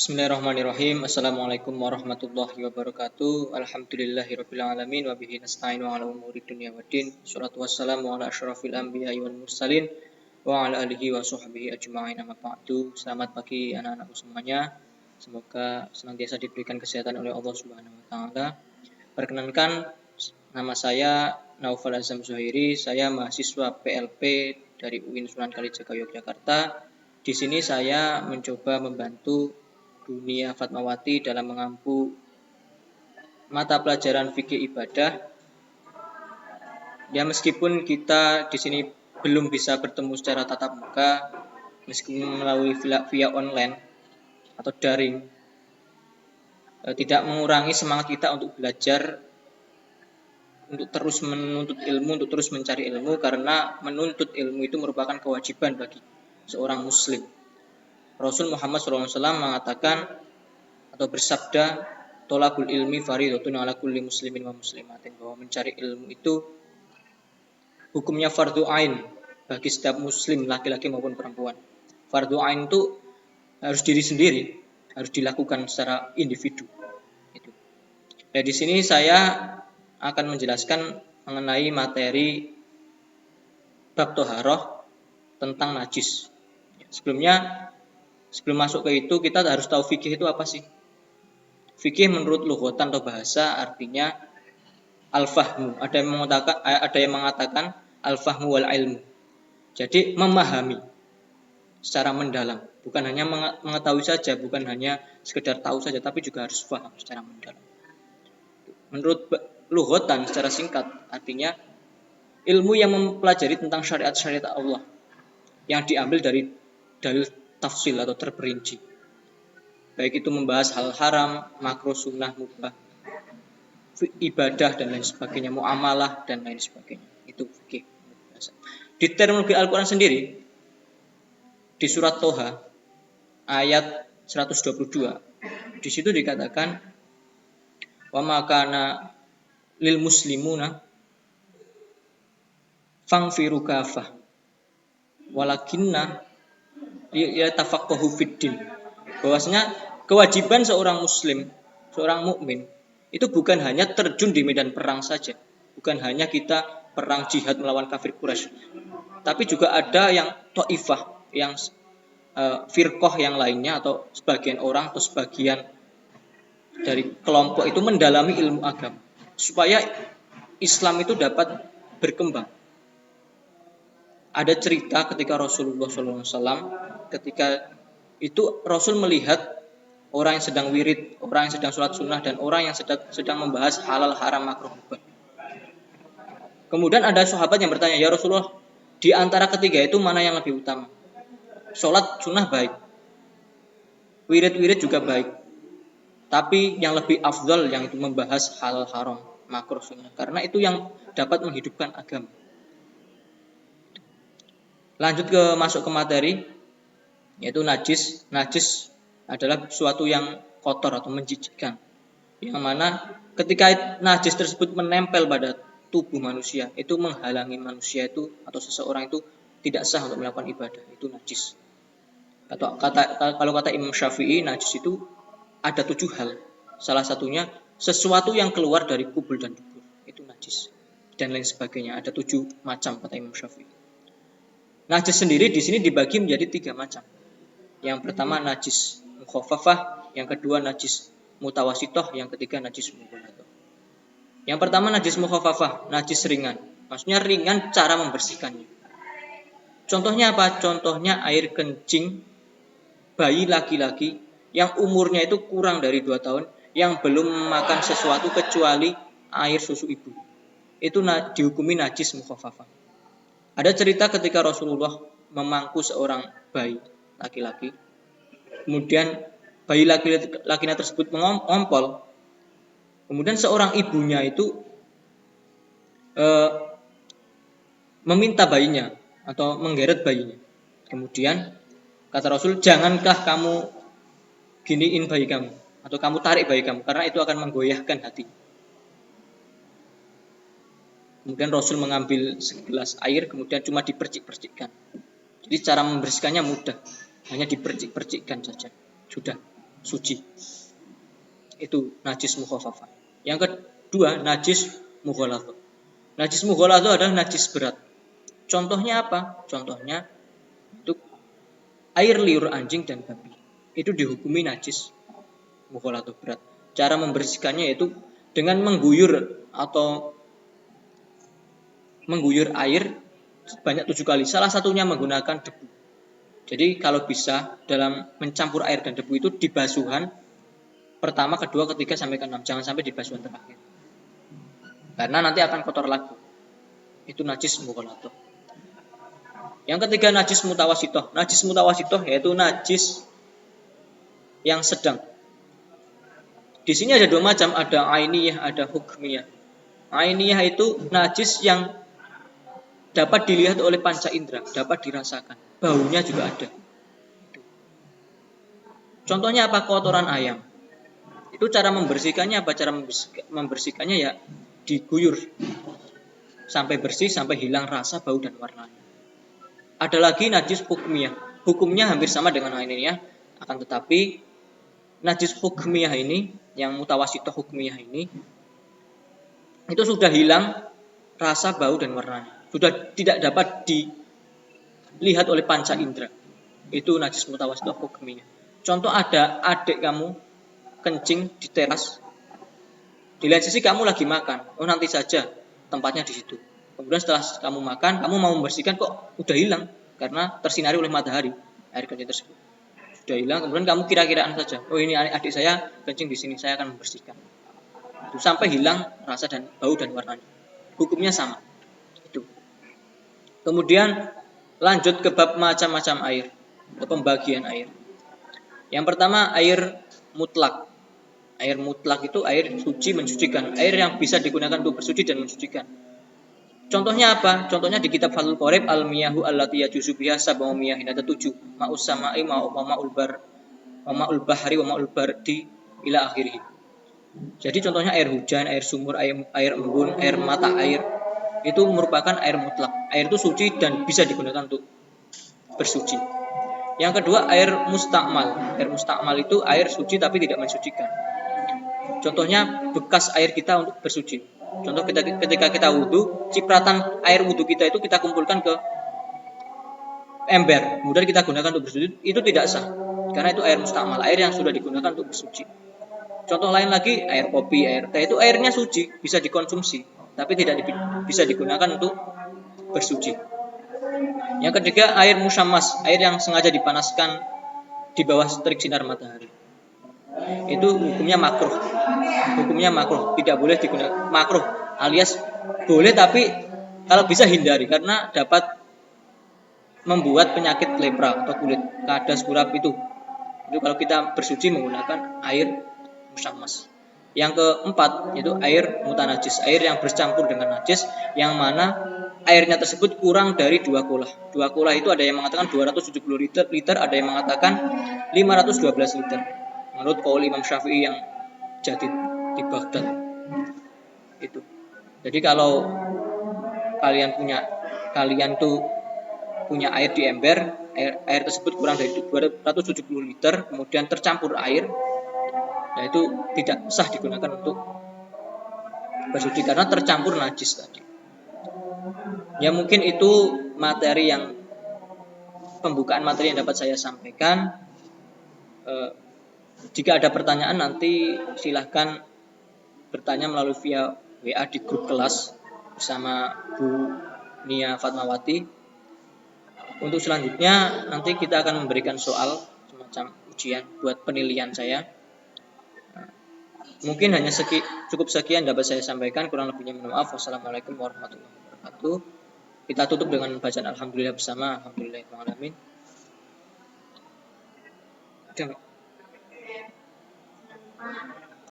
Bismillahirrahmanirrahim. Assalamualaikum warahmatullahi wabarakatuh. Alhamdulillahirabbil alamin wa bihi nasta'inu ala umuri dunya waddin. Shalatu wassalamu ala asyrafil anbiya'i wal mursalin wa ala alihi wa sahbihi ajma'in. Amma ba'du. Selamat pagi anak-anakku semuanya. Semoga senantiasa diberikan kesehatan oleh Allah Subhanahu wa taala. Perkenalkan, nama saya Naufal Azam Zuhairi. Saya mahasiswa PLP dari UIN Sunan Kalijaga Yogyakarta. Di sini saya mencoba membantu dunia Fatmawati dalam mengampu mata pelajaran fikih ibadah. Ya, meskipun kita di sini belum bisa bertemu secara tatap muka, meskipun melalui via online atau daring, tidak mengurangi semangat kita untuk belajar, untuk terus menuntut ilmu, untuk terus mencari ilmu, karena menuntut ilmu itu merupakan kewajiban bagi seorang muslim. Rasul Muhammad SAW mengatakan atau bersabda, tolabul ilmi fardhotun ala kulli muslimin wa muslimatin, bahwa mencari ilmu itu hukumnya fardhu ain bagi setiap muslim, laki-laki maupun perempuan. Fardhu ain itu harus diri sendiri, harus dilakukan secara individu. Itu. Nah, di sini saya akan menjelaskan mengenai materi bab thaharah tentang najis. Sebelum masuk ke itu, kita harus tahu fikih itu apa sih? Fikih menurut lughatan atau bahasa artinya al-fahmu. Ada yang mengatakan al-fahmu wal ilmu. Jadi memahami secara mendalam, bukan hanya mengetahui saja, bukan hanya sekedar tahu saja, tapi juga harus paham secara mendalam. Menurut lughatan secara singkat artinya ilmu yang mempelajari tentang syariat-syariat Allah yang diambil dari dalil tafsil atau terperinci, baik itu membahas hal haram, makruh, sunnah, mubah, ibadah dan lain sebagainya, muamalah dan lain sebagainya. Itu fikih. Di terminologi Al-Quran sendiri, di surat Toha ayat 122, di situ dikatakan wa ma kana lil muslimuna fangfiru kafah walakinna yatafaqahu fiddin. Bahwasanya kewajiban seorang muslim, seorang mukmin itu bukan hanya terjun di medan perang saja, bukan hanya kita perang jihad melawan kafir Quraisy, tapi juga ada yang taifah, yang firqah yang lainnya, atau sebagian orang atau sebagian dari kelompok itu mendalami ilmu agama supaya Islam itu dapat berkembang. Ada cerita ketika Rasulullah SAW, ketika itu Rasul melihat orang yang sedang wirid, orang yang sedang sholat sunnah, dan orang yang sedang membahas halal haram makruh mubah. Kemudian ada sahabat yang bertanya, ya Rasulullah, di antara ketiga itu mana yang lebih utama? Sholat sunnah baik, wirid juga baik, tapi yang lebih afdal yang itu membahas halal haram makruh sunnah, karena itu yang dapat menghidupkan agama. Lanjut masuk ke materi, yaitu najis. Najis adalah sesuatu yang kotor atau menjijikkan, yang mana ketika najis tersebut menempel pada tubuh manusia, itu menghalangi manusia itu atau seseorang itu tidak sah untuk melakukan ibadah. Itu najis. Kalau kata Imam Syafi'i, najis itu ada 7 hal. Salah satunya sesuatu yang keluar dari kubul dan dubur, itu najis, dan lain sebagainya. Ada 7 macam kata Imam Syafi'i. Najis sendiri di sini dibagi menjadi 3 macam. Yang pertama najis mukhaffafah, yang kedua najis mutawasitoh, yang ketiga najis mughalladhah. Yang pertama najis mukhaffafah, najis ringan. Maksudnya ringan cara membersihkannya. Contohnya apa? Contohnya air kencing bayi laki-laki yang umurnya itu kurang dari 2 tahun, yang belum makan sesuatu kecuali air susu ibu. Itu dihukumi najis mukhaffafah. Ada cerita ketika Rasulullah memangku seorang bayi laki-laki, kemudian bayi laki-lakinya tersebut mengompol, kemudian seorang ibunya itu meminta bayinya atau menggeret bayinya. Kemudian kata Rasul, jangankah kamu giniin bayi kamu, atau kamu tarik bayi kamu, karena itu akan menggoyahkan hati. Kemudian Rasul mengambil segelas air, kemudian cuma dipercik-percikkan. Jadi cara membersihkannya mudah, hanya dipercik-percikkan saja, sudah. suci. Itu najis mukhafafah. Yang kedua, najis mughaladzah. Najis mughaladzah adalah najis berat. Contohnya apa? Contohnya itu air liur anjing dan babi. Itu dihukumi najis mughaladzah berat. Cara membersihkannya yaitu dengan mengguyur atau mengguyur air sebanyak 7 kali. Salah satunya menggunakan debu. Jadi kalau bisa dalam mencampur air dan debu itu di basuhan pertama, kedua, ketiga sampai ke 6. Jangan sampai di basuhan terakhir. Karena nanti akan kotor lagi. Itu najis mughaladzah. Yang ketiga najis mutawasitoh. Najis mutawasitoh yaitu najis yang sedang. Di sini ada 2 macam, ada ainiyah, ada hukmiyah. Ainiyah itu najis yang dapat dilihat oleh panca indera, dapat dirasakan. Baunya juga ada. Contohnya apa? Kotoran ayam. Itu cara membersihkannya apa? Cara membersihkannya ya diguyur sampai bersih, sampai hilang rasa, bau dan warnanya. Ada lagi najis hukmiyah. Hukumnya hampir sama dengan ainiyah, akan tetapi najis hukmiyah ini, yang mutawasitoh hukmiyah ini, itu sudah hilang rasa, bau dan warnanya. Sudah tidak dapat dilihat oleh panca indera. Itu najis mutawasitoh hukmiyah. Contoh, ada adik kamu kencing di teras. Di lain sisi kamu lagi makan. Oh, nanti saja tempatnya di situ. Kemudian setelah kamu makan, kamu mau membersihkan kok udah hilang karena tersinari oleh matahari air kencing tersebut. Sudah hilang, kemudian kamu kira-kiraan saja. Oh, ini adik saya kencing di sini, saya akan membersihkan. Itu sampai hilang rasa dan bau dan warnanya. Hukumnya sama. Itu. Kemudian lanjut ke bab macam-macam air, ke pembagian air. Yang pertama air mutlak. Air mutlak itu air suci mensucikan, air yang bisa digunakan untuk bersuci dan mensucikan. Contohnya apa? Contohnya di kitab Fathul Qorib, al-miyahu allati yajuzu biha sab'u miyahin, ada 7. Ma'us sama'i, ma'ul bahri, wa ma'ul bardi ila akhirih. Jadi contohnya air hujan, air sumur, air embun, air mata air, itu merupakan air mutlak. Air itu suci dan bisa digunakan untuk bersuci. Yang kedua air mustakmal. Air mustakmal itu air suci tapi tidak mensucikan. Contohnya bekas air kita untuk bersuci. Contoh ketika kita wudhu, cipratan air wudhu kita itu kita kumpulkan ke ember, kemudian kita gunakan untuk bersuci, itu tidak sah. Karena itu air mustakmal, air yang sudah digunakan untuk bersuci. Contoh lain lagi, air kopi, air teh, itu airnya suci, bisa dikonsumsi, tapi tidak bisa digunakan untuk bersuci. Yang ketiga, air musyammas, air yang sengaja dipanaskan di bawah terik sinar matahari. Itu hukumnya makruh. Hukumnya makruh, tidak boleh digunakan. Makruh alias boleh tapi kalau bisa hindari karena dapat membuat penyakit lepra atau kulit kadas kurap itu. Itu kalau kita bersuci menggunakan air musyammas. Yang keempat yaitu air mutanajis, air yang bercampur dengan najis, yang mana airnya tersebut kurang dari 2 kolah. 2 kolah itu ada yang mengatakan 270 liter, ada yang mengatakan 512 liter. Menurut qaul Imam Syafi'i yang jadid di Baghdad. Itu. Jadi kalau kalian tuh punya air di ember, air tersebut kurang dari 270 liter, kemudian tercampur air, nah itu tidak sah digunakan untuk bersuci karena tercampur najis tadi. Ya mungkin itu pembukaan materi yang dapat saya sampaikan. Jika ada pertanyaan nanti silahkan bertanya melalui via WA di grup kelas bersama Bu Nia Fatmawati. Untuk selanjutnya nanti kita akan memberikan soal semacam ujian buat penilaian saya. Mungkin hanya cukup sekian dapat saya sampaikan, kurang lebihnya mohon maaf. Wassalamualaikum warahmatullahi wabarakatuh. Kita tutup dengan bacaan alhamdulillah bersama. Alhamdulillahirrahmanirrahim. Ada